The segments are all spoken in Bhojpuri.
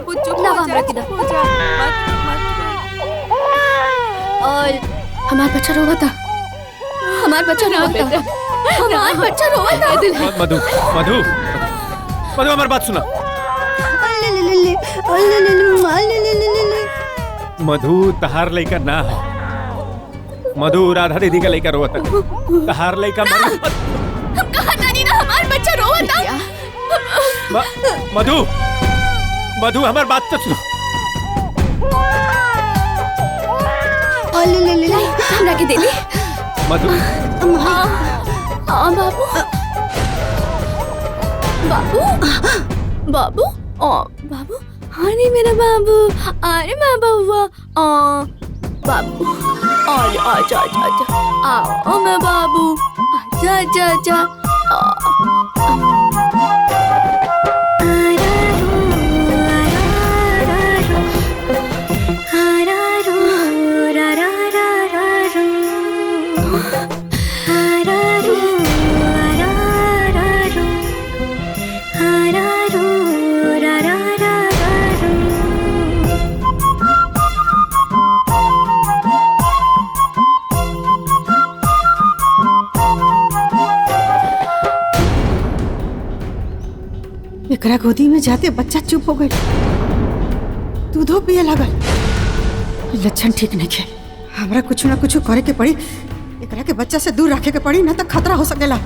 बाबू चुप ना हो जा, हमरा के चुप हो जा, मत और हमार बच्चा रोवा था, हमार बच्चा रोवा था, हमार बच्चा रोवा था। मधु मधु मधु हमारी बात सुना। मधु तहार लइका ना है, मधु राधा दीदी का लइका रोवा था, तहार लइका मधु। हम कहा तानी ना हमार बच्चा रोवा था। मधु मधु हमारी बात तो सुनो। हमरा के देली मधु। बाबू बाबू बाबू बाबू, अरे मेरा बाबू, अरे माँ बाबू, बाबू, अरे आजा आजा आजा, आओ मैं बाबू, आजा आजा आजा। एकरा गोदी में जाते बच्चा चुप हो गई, दूधो पिए लगल। लक्षण ठीक नहीं है, हमरा कुछ ना कुछ करे के पड़ी, एकरा के बच्चा से दूर रखे के पड़ी, ना तो खतरा हो सकेला।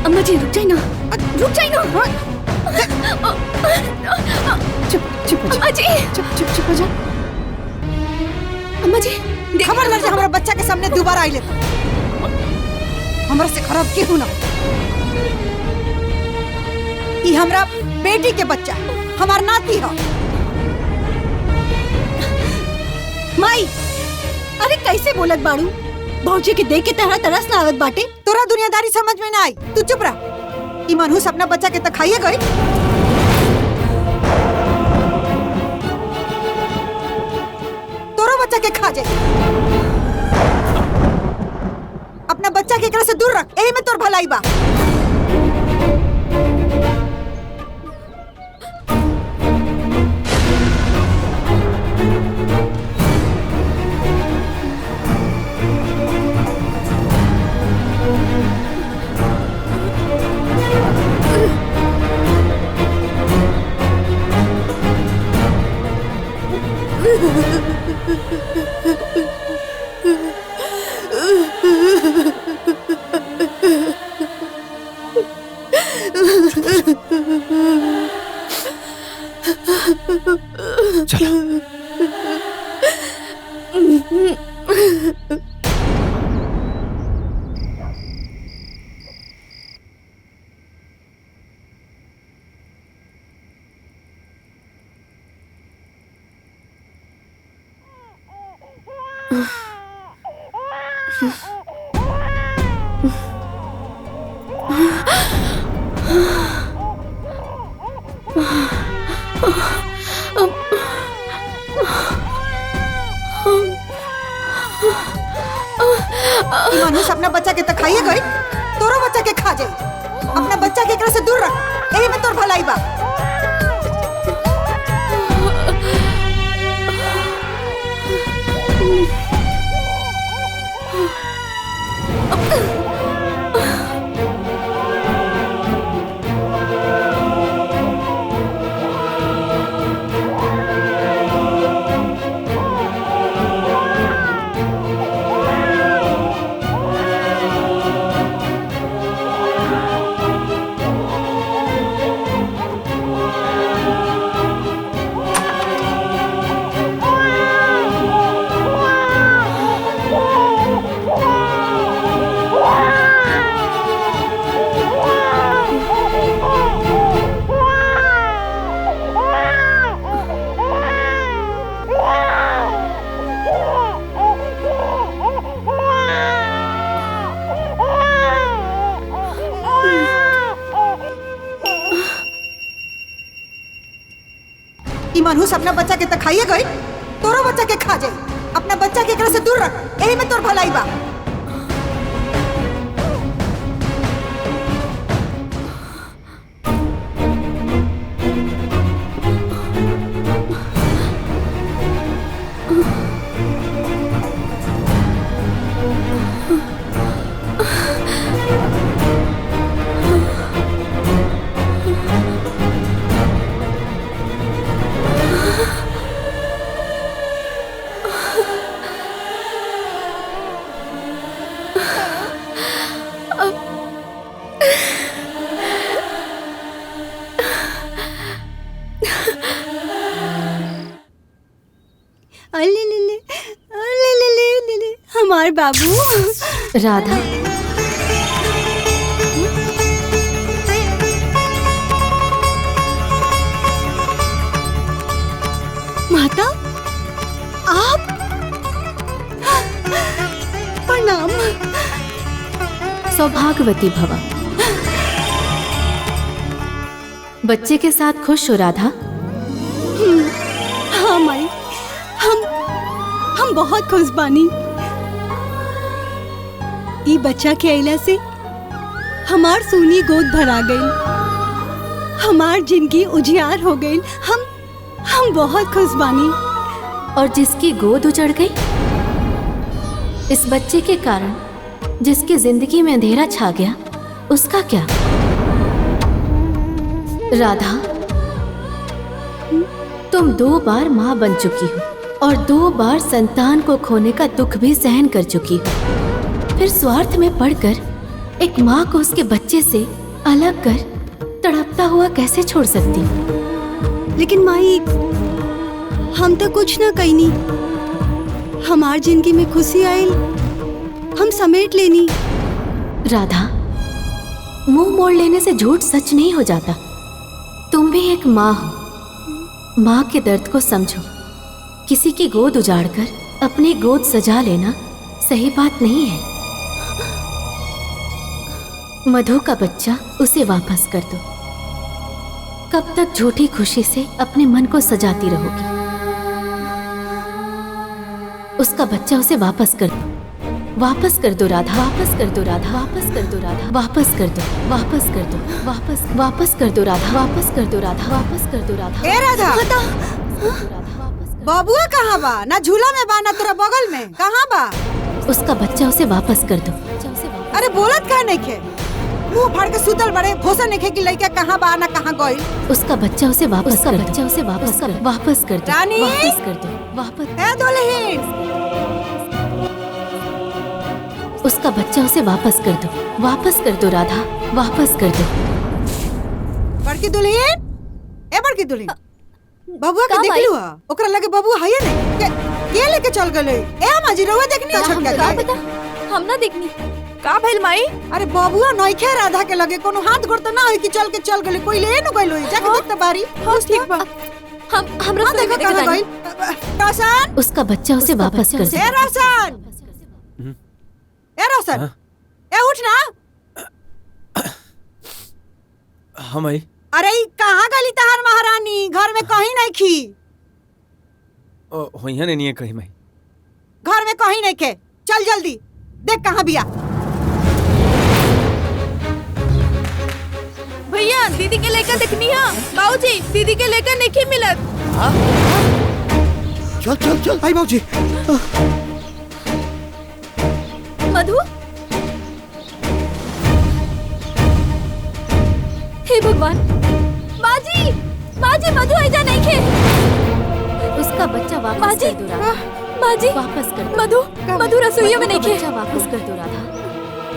अम्मा जी रुक जाइए ना, रुक जाइए ना। चुप चुप हो जा, अम्मा जी, चुप चुप चुप हो जा। अम्मा जी खबरदार से हमारा बच्चा के सामने दोबारा आई ले, हमरा से खराब केहू ना। ई हमरा बेटी के बच्चा, हमार नाती है। माई, अरे कैसे बोलत बाड़ू? भौजी के देख के तहरा तरस ना आवत बाटे? तोरा दुनियादारी समझ में ना आई, तू चुप रह। ई मनहूस अपना बच्चा के तक खाइए गई, तोरो बच्चा के खा जाए। अपना बच्चा के एकरा से दूर रख, एही में तोर भलाई बा। चलो मनहूस अपना बच्चा के तक खाइए गई, तोरो बच्चा के खा जाए। अपना बच्चा के एकरा से दूर रख, एही में तोर भलाई बा। मनहूस अपना बच्चा के तक खाइए गई, तोरो बच्चा के खा जाए। अपना बच्चा के एकरा से दूर रख, यही में तोर भलाई बा। हमार बाबू। राधा, माता आप, प्रणाम। सौभाग्यवती भवा। बच्चे के साथ खुश हो राधा? हाँ माई, हम बहुत खुश बानी। ई बच्चा के अइला से हमार सोनी गोद भरा गई, हमार जिंदगी उजियार हो गई। हम बहुत खुश बानी। और जिसकी गोद उजड़ गई, इस बच्चे के कारण जिसकी जिंदगी में अंधेरा छा गया, उसका क्या? राधा, तुम 2 बार माँ बन चुकी हो और 2 बार संतान को खोने का दुख भी सहन कर चुकी हो। फिर स्वार्थ में पड़कर एक माँ को उसके बच्चे से अलग कर तड़पता हुआ कैसे छोड़ सकती? लेकिन माई, हम तो कुछ ना कईनी। हमार जिंदगी में खुशी आयल, हम समेट लेनी। राधा, मुंह मोड़ लेने से झूठ सच नहीं हो जाता। तुम भी एक माँ हो। माँ के दर्द को समझो। किसी की गोद उजाड़कर अपनी गोद सजा लेना सही बात नहीं है। मधु का बच्चा उसे वापस कर दो। कब तक झूठी खुशी से अपने मन को सजाती रहोगी? उसका बच्चा उसे वापस कर दो। वापस कर दो राधा, वापस कर दो राधा, वापस कर दो राधा, वापस कर दो, वापस कर दो, वापस कर दो राधा, वापस कर दो राधा, वापस कर दो राधा। ए राधा, बाबुआ कहाँ बा? ना झूला में बा ना तेरा बगल में, कहाँ बा? उसका बच्चा उसे वापस कर दो। अरे बोलत का नहीं खे? मुंह फाड़ के सुतल बड़े, भोसा नहीं खे कि लड़का कहाँ बा ना कहाँ गई? उसका बच्चा उसे वापस कर दो। वापस कर दो। रानी! वापस कर दो। वापस। ए दुल्हन, उसका बच्चा उसे वापस कर दो। वापस कर दो राधा, वापस कर दो। बड़की दुल्हन, ए बड़की दुल्हन, बबुआ के का देख भाई? लियो? ओकरा लगे बबुआ है नहीं? के लेके चल गले? ए अम्मा जी रहुआ देखनी छोटका का के? पता, हम ना देखनी। का भइल माई? अरे बबुआ नइखे राधा के लगे, कोनो हाथ गोड़ तो ना होई कि चल के चल गले, कोई ले न गइल होई। जाके देख त बारी। हाँ ठीक बा। हमरा से देखो कहां गइल? रोशन, उसका बच्चा उसे वापस कर दो। ए रोशन, ए रोशन, ए उठ ना। हाँ माई। अरे ई कहां गली तहार महारानी? घर में कहीं नहीं खी। होइया नहीं है कहीं माई। घर में कहीं नहीं के। चल जल्दी देख कहां बिया। भैया दीदी के लेकर देखनी है। बाबूजी दीदी के लेकर नहीं मिलत। चल चल चल आई बाबूजी। मधु, हे भगवान, बाजी बाजी मधु ऐजा नहीं खे। उसका बच्चा वापस बाजी, कर दो राधा। बाजी वापस कर दो। मधु रसोइयों में नहीं उसका खे। बच्चा वापस कर दो राधा,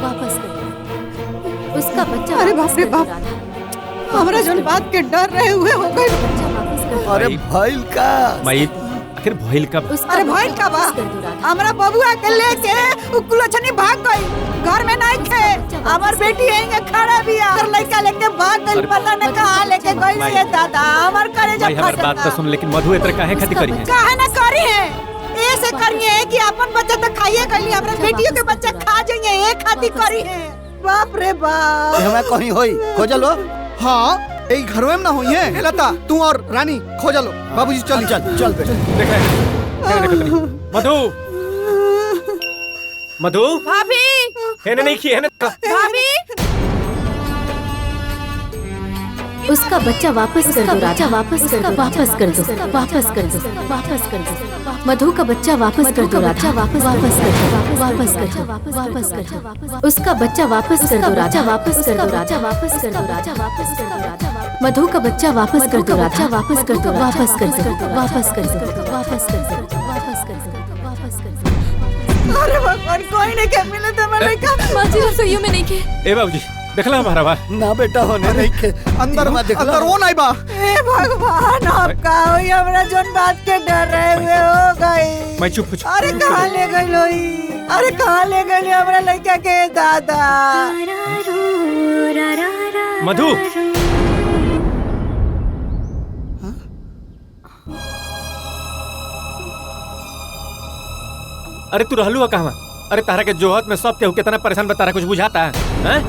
वापस कर दो। उसका बच्चा अरे वापस बाप रे कर दो बाप। राधा। हमरा जन बात के डर रहे हुए हो गए। बच्चा वापस कर दो। अरे भाईल का माई, आखिर भइल का? उसका अरे बच्चा भाई का बा, वापस कर दो राधा। हमरा बबुआ के लेके उकुलछनी भाग गई। घर में नहीं थे। हमार बेटी यहीं खड़ा बिया। कर लड़का लेके भाग गई, पता न कहां लेके गई है दादा। हमार करे माई जब हमार बात तो सुन, लेकिन मधु इतना काहे खातिर करी है? काहे ना करी है? ऐसे करिए कि अपन बच्चा तो खाइए गली, हमरा बेटियों के बच्चा खा जाइए, एक खातिर करी है। बाप रे बाप। हमें कहीं होई खोजल लो। हाँ एक घर में ना हुई है। लता तू और रानी खोजल लो। बाबूजी चल चल चल देखा है? हेने देखत नहीं मधु मधु भाभी हेने नहीं की हेने भाभी उसका बच्चा वापस कर दो राजा, वापस कर दो, वापस कर दो, वापस कर दो, वापस कर दो। मधु का बच्चा वापस कर दो राजा, वापस कर दो, वापस कर दो, वापस कर दो। उसका बच्चा वापस कर दो राजा, वापस कर दो राजा, वापस कर दो राजा, वापस कर दो राजा। मधु का बच्चा वापस कर दो राजा, वापस कर दो, वापस कर दो, वापस कर दो, वापस कर दो, वापस कर दो, वापस कर दो। अरे भगवान कोई नहीं के मिले तो मैं का माँ जी रसोइयों में नहीं के ए बाबूजी देखला हमारा बार ना बेटा होने नहीं के अंदर मत देखला अंदर वो नहीं बा ए भगवान आपका होई हमरा जोन बात के डर रहे हुए हो गई। मैं चुप अरे कहाँ ले गई लोई, अरे कहाँ ले गई हमरा लड़का के दादा। मधु अरे तू रहलू कहाँ? अरे तारा के जोहत में सब केहू कितना परेशान बता रहा कुछ बुझाता है हैं?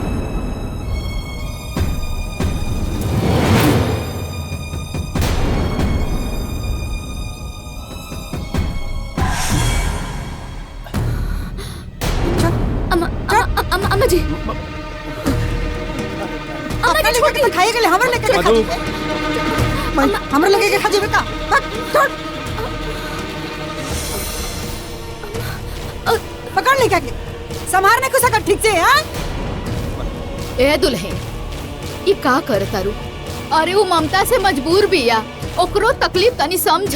अम्मा जी अम्मा जी लेके खाए गेले हमरा लेके खा मधु हमरा लेके खा जेबे का छोड़ पकड़ ले क्या के संभार ने कुछ कर ठीक से हां ए दुल्हन ई का कर तारू? अरे वो ममता से मजबूर बिया, ओकरो तकलीफ तनी समझ।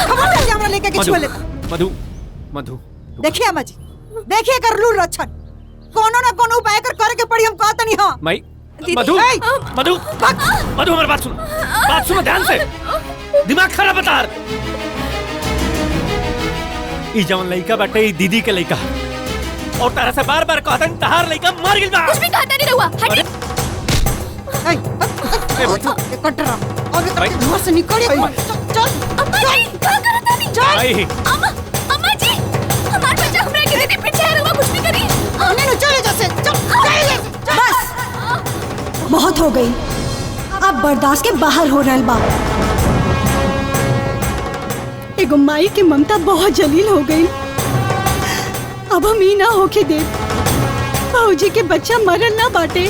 खबर दे हमरा लेके के छुले। मधु मधु देखिए अम्मा जी, देखिए कर लूर रक्षण कोनो ना कोनो उपाय कर करे के पड़ी हम कहत नहीं हां। मैं मधु मधु मधु हमारी बात सुनो ध्यान से, दिमाग खराब बता। ई जवन लइका बाटे ई दीदी के लइका और तारा से बार-बार कहता हूं तहार लइका मर गेल बा। कुछ भी कहता नहीं रहुआ, हट। ए कटरा और घर से निकल चल अम्मा जी का करत नहीं? आई अम्मा जी हमार बच्चा हमरा के दीदी पीछे है, रहुआ कुछ भी करी। आने नो चले जैसे चल बस बहुत हो गई, अब बर्दाश्त के बाहर हो रहल बा। एगो माई के ममता बहुत जलील हो गई, अब हम ही ना होके दे। बाबूजी के बच्चा मरल ना बाटे,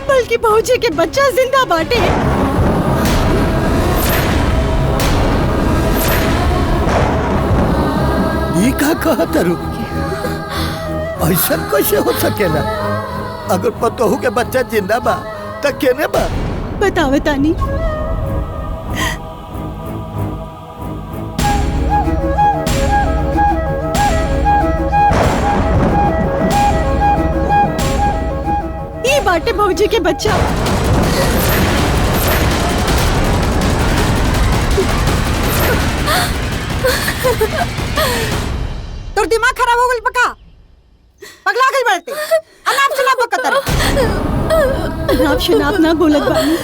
बल्कि बाबूजी के बच्चा जिंदा बाटे। ये का कहा तारू? ऐसा कैसे हो सकेला? अगर पतोहू के बच्चा जिंदा बा त केने बा? बतावे तानी। ये बाटे भौजी के बच्चा। तोर दिमाग खराब हो गइल पका, पगला गइल बाटे। अनाप शनाप बकत रे। अनाप शनाप ना बोलत बानी,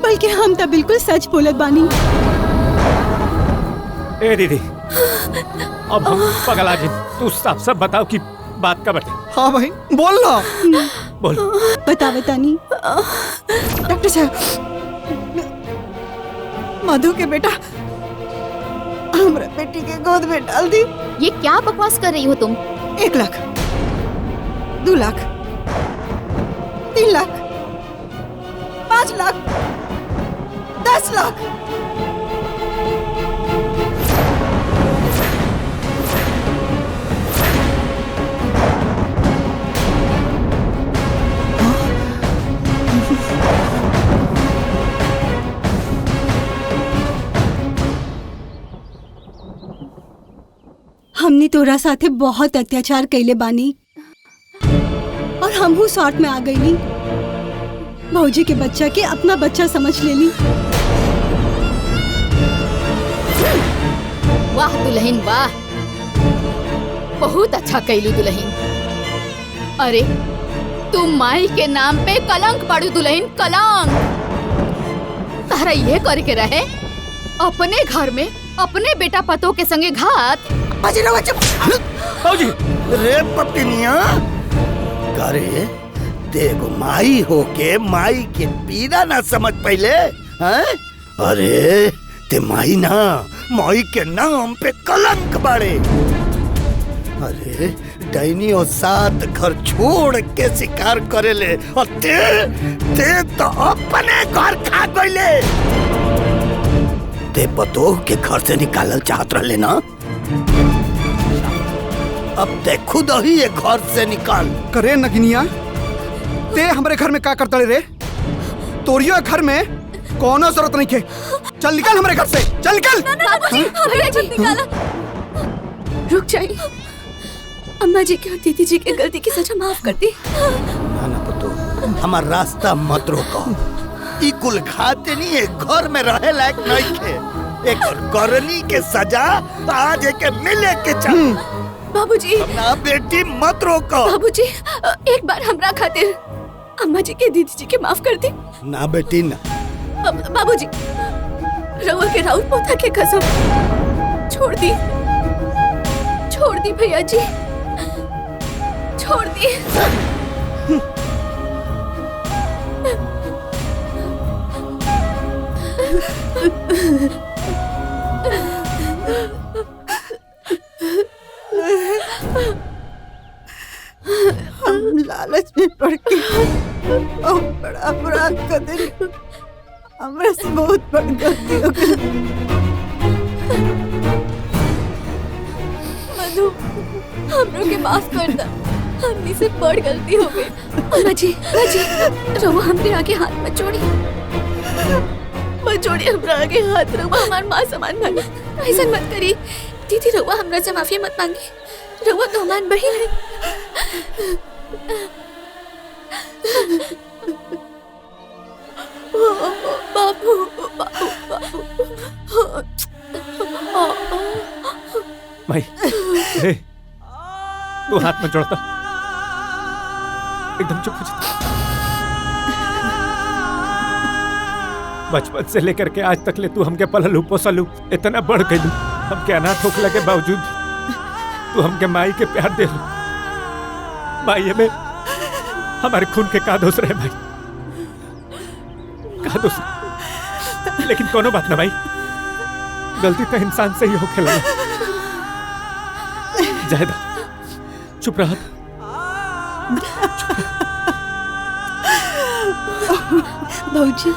बल्कि हम तो बिल्कुल सच बोलत बानी। ए दीदी अब हम पगला जी, तू साफ साफ बताओ कि बात का बटे। हाँ भाई बोल ना। बोल बतावे तानी। डॉक्टर साहब, मधु के बेटा हमरा बेटी के गोद में डाल दी। ये क्या बकवास कर रही हो तुम? 1 लाख, 2 लाख, 3 लाख, 5 लाख, 10 लाख। हमने तोरा साथे बहुत अत्याचार कैले बानी और हमहू स्वार्थ में आ गईली। भौजी के बच्चा के अपना बच्चा समझ लेली। वाह दुल्हन वाह, बहुत अच्छा कैलू दुल्हन। अरे तुम माई के नाम पे कलंक पड़ू दुल्हन, कलंक। तारा ये करे के रहे अपने घर में अपने बेटा पतों के संगे घात। बाजी रे पपटिनिया करे देखो माई होके माई के पीड़ा ना समझ पहले हैं? अरे ते माई ना माई के नाम पे कलंक बाड़े। अरे डैनी और सात घर छोड़ के शिकार करेले और ते तो अपने घर खा गईले। ते पतोह के घर से निकालल चाहत रहले ना, अब ते खुद ही ये घर से निकाल। करे नगिनिया, ते हमारे घर में का करता रे? तोरियो घर में कोनो जरूरत नहीं के। चल निकल हमारे घर से, चल निकल। भैया जी निकाला। रुक जाइए, अम्मा जी की और दीदी जी की गलती की सजा माफ कर दी। ना पतो, हमार रास्ता मत रोको। ई कुल खाते नहीं है, घर में रहे लायक नहीं के। एक करनी के सजा आज के मिले के चल। बाबूजी ना बेटी मत रोको। बाबूजी एक बार हमरा खातिर अम्मा जी के दीदी जी के माफ कर दी। ना बेटी ना। बाबूजी रवा के राउत पोता के कसम छोड़ दी भैया जी, छोड़ दी। हम लालच में पड़ के और बड़ा अपराध कर दिल। हमरा से बहुत बड़ी गलती हो गई। मधु हमरो के माफ कर दा, हमनी से बड़ गलती हो गई। अम्मा जी रवा हमरे आगे हाथ मत जोड़ी, हमरा आगे हाथ। रवा हमार माँ समान भागी, ऐसा मत करी। दीदी रवा हमरा से माफी मत मांगी, रवा तो हमार बहन है। बाबू माई, ए, तू हाथ में जोड़ता, एकदम चुप हो जा। बचपन से लेकर के आज तक ले तू हमके पललू पोसलू, इतना बढ़ गई हमके अनाथ होखला के बावजूद तू हमके माई के प्यार दे लू। माई में हमारे खून के का दोष रहे भाई, का दोष। लेकिन कोनो बात ना भाई, गलती तो इंसान से ही होके लगा। जायदा चुप रहा। भौजी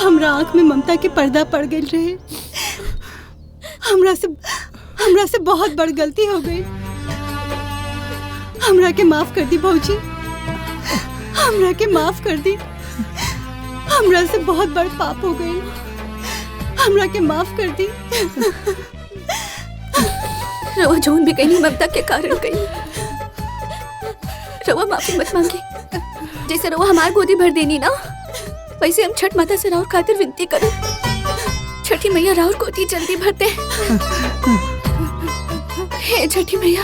हमरा आंख में ममता के पर्दा पड़ गई रहे। हमरा से बहुत बड़ गलती हो गई। हमरा के माफ कर दी भौजी, हमरा के माफ कर दी। हमरा से बहुत बड़ पाप हो गई, हमरा के माफ कर दी। रवा जोन भी कहीं ममता के कारण कहीं, रवा माफी मत मांगी। जैसे रवा हमार गोदी भर देनी ना, वैसे हम छठ माता से राउर खातिर विनती करो। छठी मैया राउर गोदी जल्दी भरते। हे छठी मैया,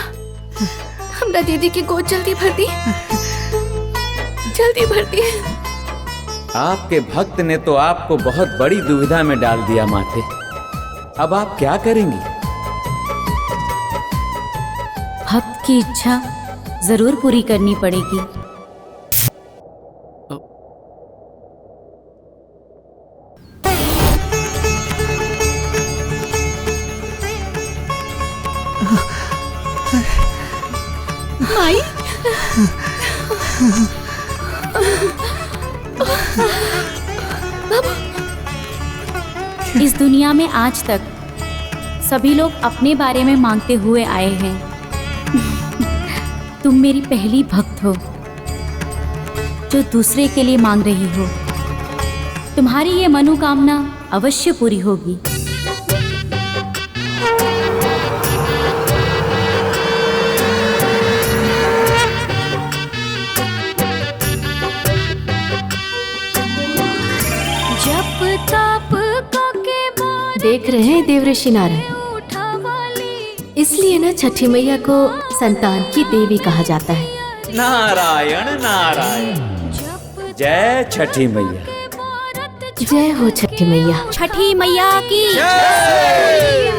हमरा दीदी की गोद जल्दी भर दी, जल्दी भर दी। आपके भक्त ने तो आपको बहुत बड़ी दुविधा में डाल दिया माथे। अब आप क्या करेंगी? भक्त की इच्छा जरूर पूरी करनी पड़ेगी। माई इस दुनिया में आज तक सभी लोग अपने बारे में मांगते हुए आए हैं। तुम मेरी पहली भक्त हो जो दूसरे के लिए मांग रही हो। तुम्हारी ये मनोकामना अवश्य पूरी होगी। देख रहे हैं देवऋषि नारद, इसलिए ना छठी मैया को संतान की देवी कहा जाता है। नारायण नारायण, जय छठी मैया। जय हो छठी मैया। छठी मैया की जय।